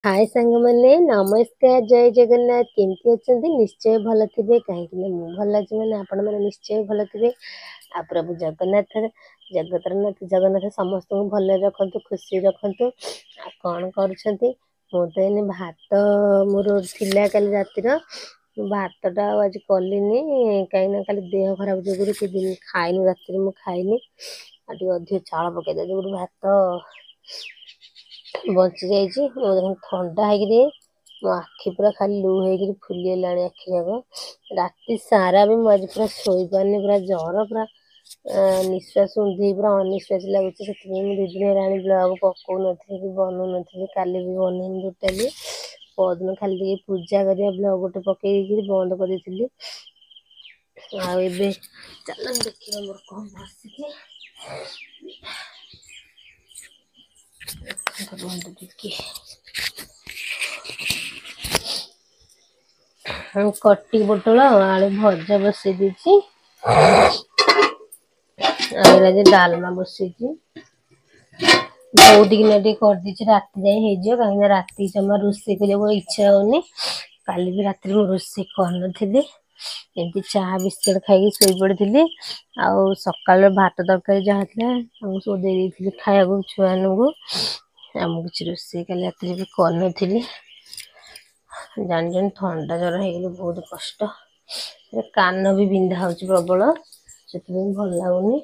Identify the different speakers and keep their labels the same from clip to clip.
Speaker 1: हाय सांग मैंने नमस्कार जय जगन्नाथ केमती अच्छा निश्चय भल थे कहीं भल अच्छे मैंने आपण मैंने निश्चय भल थे आ प्रभु जगन्नाथ जगतरनाथ जगन्नाथ समस्त को भल रखु खुशी रखु कौन कर तो भात मोर थिला काली रातिर भातटा आज कलिनी कहीं खाली देह खराब जो खाइनी राति मुझे खाइनी अधिक चाउल पकईदे जो भात बची जाइए ठंडा है मो आखि पूरा खाली लू हो फुलीगला आखि जाक राति सारा भी मुझे पूरा शोई पारे पूरा जर पूरा निश्वास उंधी पूरा अनिश्वास लगुच से मुझे 2 दिन है ब्लग पकौ नी कि बनू नी काली भी बनईनी टोटाली पदन खाली पूजा करिया ब्लग गोटे पकई बंद कर चल देखिए मोर कौन बस कटी पोटल आलू भजा बसई दी डालमा बसई बहुत किना करदी राति जाए कहीं राति जमा रोसे कर इच्छा होनी काली भी राति रोसे कर एमती चाह बिस्कुट खाई शोई पड़ी सकाल भात तरकारी जहाँ थी सब दे खाया छुआ को आम किसी रोसे काली राति भी कर जान जान ठंडा जर हो बहुत कष्ट कान भी बिंधा हो प्रबल से भल लगुनि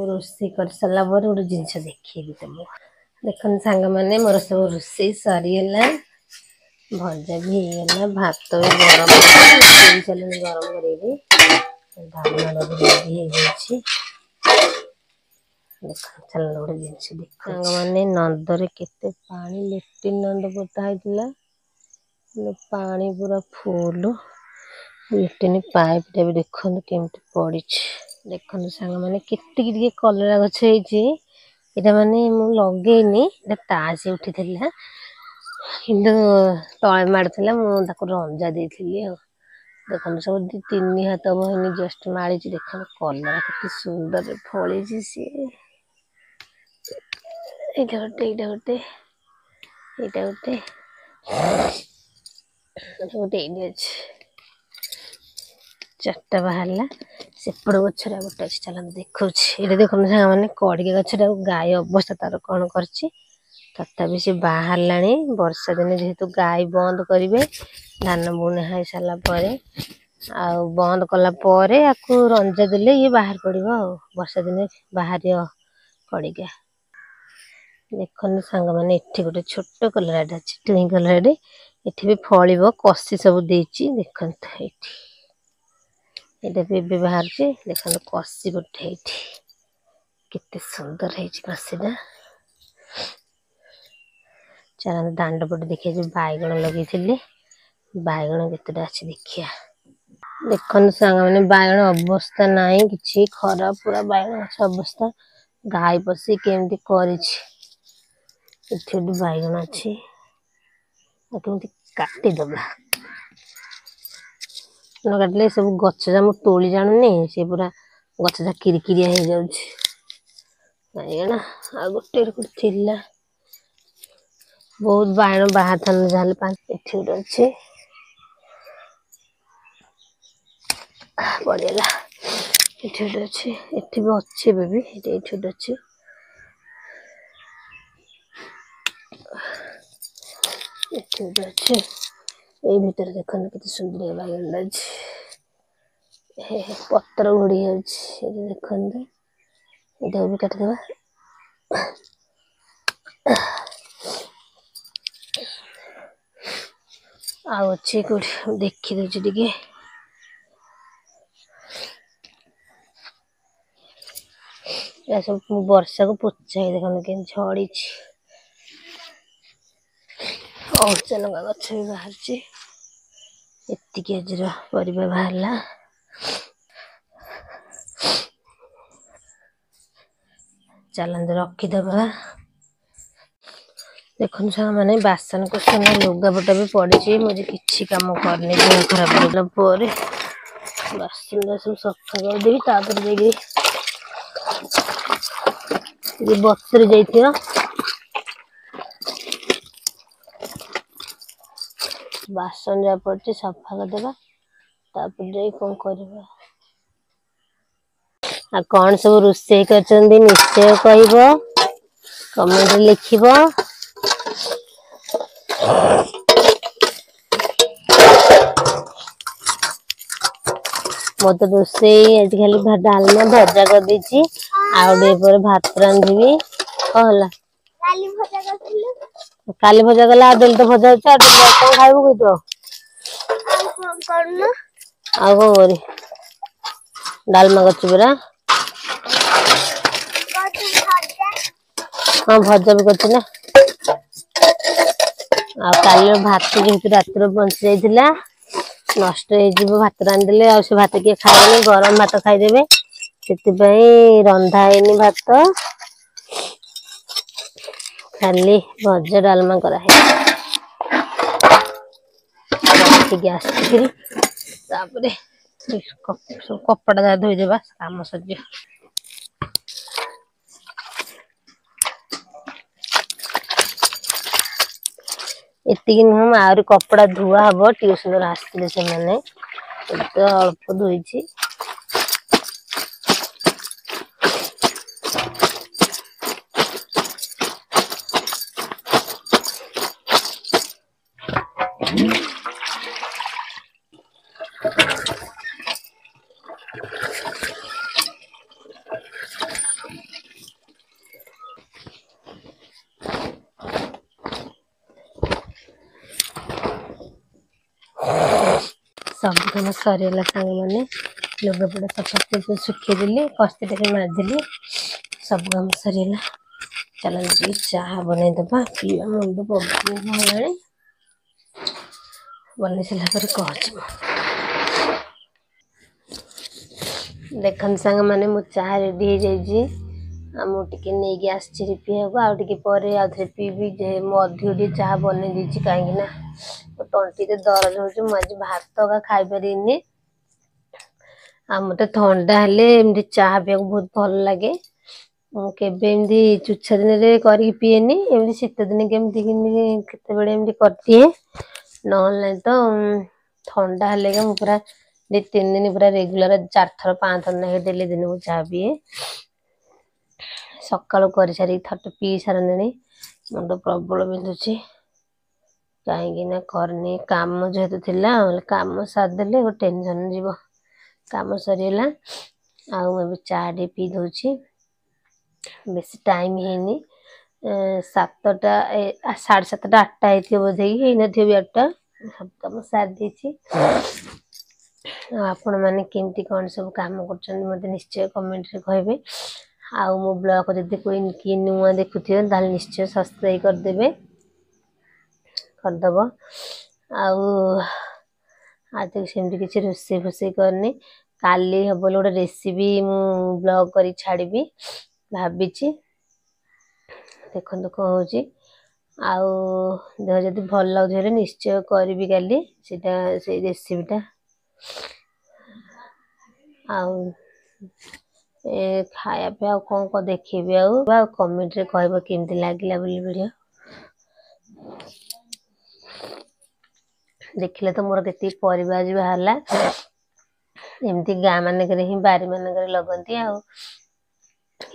Speaker 1: रोसे कर सारा गोटे जिनस देखी तुमको देख सांग मैंने मोर सब रोसे सरीगला भजा भी होगला भात भी गरम चल गरम कर चल गोटे जिनस देख मैंने नंदरे केते पानी लेट्रिन नंद पोता होता पानी पूरा फुल लेट्रिन पाइप भी देखो केमती पड़ी देखो सांग मैंने के कलरा गछ ये माने मु लगेनी ताज उठी कि तले माड़ी मुझे रंजा दे देख सब 2-3 हाथ बहनी जस्ट माड़ी देख कलर के सुंदर फली सी एटा गोटे एटा गोटे एटा गोटे गोटे अच्छे 4टा बाहर सेपट गचर गोटे अच्छे चल देखा ये देख मैंने कड़िया गचर गाय अवस्था तार कौन कर तथापि सी बाहर लाणी वर्षा दिन जेहेतु गाय बंद करेंगे धान बुणी हो सारापर बंद कलापर आपको रंजा देले ये बाहर पड़ो वर्षा दिन बाहर कड़िका देख सांग मैंने ये गोटे छोट कलर अच्छे टुई कलर ये भी फल कषि सब देख ये भी बाहर देख कषि गोटे केते सुंदर है कषिटा चल दांड पटे देखिए जो बैगण लगे बैगण केतटा अच्छे देखिया देख सांग मैंने बैगण अवस्था नहीं कि खराब पूरा बैगण अवस्था गाई पशि केमती कर बैगण अच्छी कमी काटिदबा न काटिले सब गछ जा तोली जानी से पूरा गछ जा किरिकिरिया हो जाऊँगण आ गोटे थिला बहुत बाण बाहर था जहाँ 5 गोटे अच्छे पड़ेगा ये गोटे अच्छे ये भी अच्छे बेबी ये गोटे अच्छे ये गोटे अच्छे ये भीतर देख के सुंदर बैगन पत्र घोड़ी देख ये भी काटिदेवा अच्छे देखी दूसरी टे सब वर्षा को पोचाई देखो के झड़ी औचा लगा गछ भी बाहर एतिकी आज परिवा बाहरला चलते रखीदबा देख मैंने बासन कुसन लुगापटा भी पड़ी मुझे किसी कम करनी देह खराब होगा बासन सब सफा करदेवी तापर बतुरी जा बासन जा पड़े सफा करदेवा तापर जाई कौन करवा। आ कौन सब रोषे कर निश्चय कह कमेंट लिख। मत रोसे आज खाली डालमा भजा कर देछि आउडे पर भात रांधिबी कहला काली भजा गला डेल तो भजा होता कौन खाइबू कि तो आ करी डालमा करछु परा हाँ भजा भी करछि ना आ काली भात जेहेतु रातिर बंची जाइथिला नष्ट हो भात रांधिले आ से भात किए खाइबे गरम भात खाइदेबे से रंधा हैनी भात खाली भजा डालमा करा है गैस कपड़ा धोईदेवा काम सर एतिक नुह आहरी कपड़ा धुआ हम ट्यूशन आसते से मैंने तो अल्प धोई सब कम सरला सांग मैंने लुगापड़ा सफा सुखेदेली कस्ती टे मारिदेली सब कम सरला चल चाह बनईदबा पीवा मुंड पड़ा बन सारापर कह देखन सांग मैंने मो चाह रेडी हो जाइए मुझे नहीं आसरी पीवा आउे आधे पीबी मो अधिक चाह बन दी कहीं तंटी दरज हो आज भात का खाई पारिनी आ मत थंडा हेले चाह पीवा बहुत भल लगे केबे चुच्छा दिन कर पीएनी शीत दिन केमती करती ना तो ठंडा हेले पूरा 2-3 दिन पूरा रेगुलर 4 थर 5 थर ना डेली दिन को चाह पीए सकालू कर सारी थट पी सारे मुंड प्रबल बिंधुची कहीं करनी काम जेहेतु थिला काम सारदे गो टेंशन जीव काम सरीला आबे चाह टे पी दूची बेसी टाइम है 7टा 7:30 8टा होती बोधे ही 8टा सब कम सार दी आपण मैंने केमती कौन सब काम कर मत निश्चय कमेंट रे कहबे आ मो ब्लॉग जब कोई किए नुआ देखुए निश्चय सब्सक्राइब करदेवे करदब आज सेमती किसी रोसे फोसे करनी काली हम गोटे रेसिपी मु ब्लॉग कर छाड़ी भावी देखो कौन हो देह जब भल लगे निश्चय करी काली से रेसिपीटा खाया पे कौन देखेबी कमेंट रे कहब केमती लागला वीडियो देखिले तो मोर के परिवार जी बाहरला एमती गाँ मानक ही बारी मानक लगती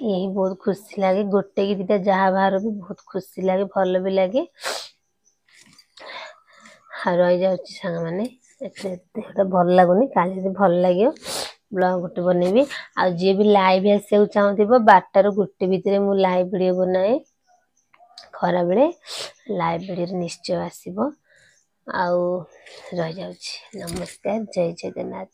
Speaker 1: यही बहुत खुशी लगे गोटे कि 2टा जहाँ बाहर भी बहुत खुशी लगे भल भी लगे रही जाऊँगी सांग मैंने भल लगुनि काली भल लगे ब्लॉग गोटे बनैबी आ जी भी लाइव आसा चाहूँ 12 ରୁ 1 भितर मु लाइव वीडियो बनाए खरा बेले लाइव वीडियो निश्चय आसीबो आउ रही जाऊँगी नमस्कार जय जगन्नाथ।